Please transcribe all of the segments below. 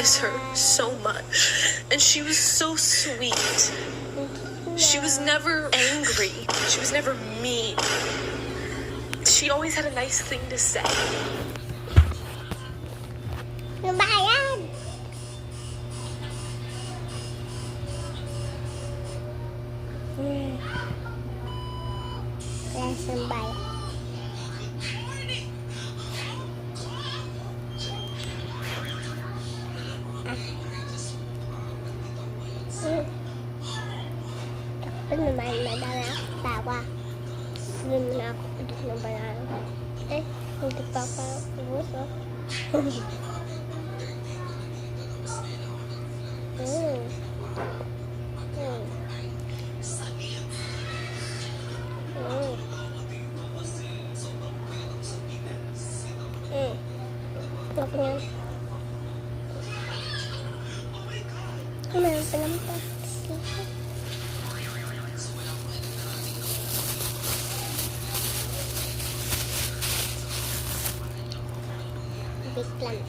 miss her so much. And she was so sweet. She was never angry. She was never mean. She always had a nice thing to say. Ano ba yan? Lesson ba yan? Takpan naman, madami ako tawa. Doon na ako pudot ng banana. Hindi pa ako ubos, oh. Ako yan. Meron pa naman pa. Big lang.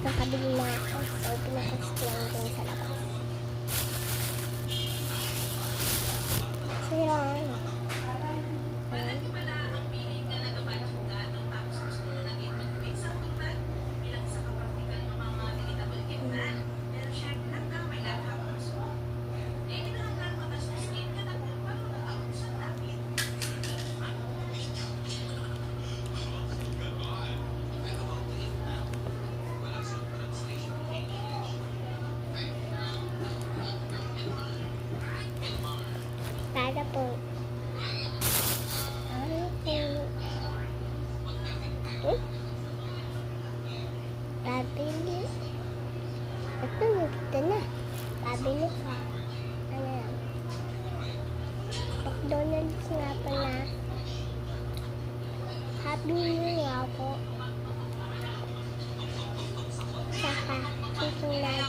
Nakabili na ako. So, pinakast lang din sa labas. So, yan. Para po. Pabili. Ito, nagkita na. Pabili ka. Ano yan? McDonald's nga pala. Happy New Year nga po. Saka, susunod.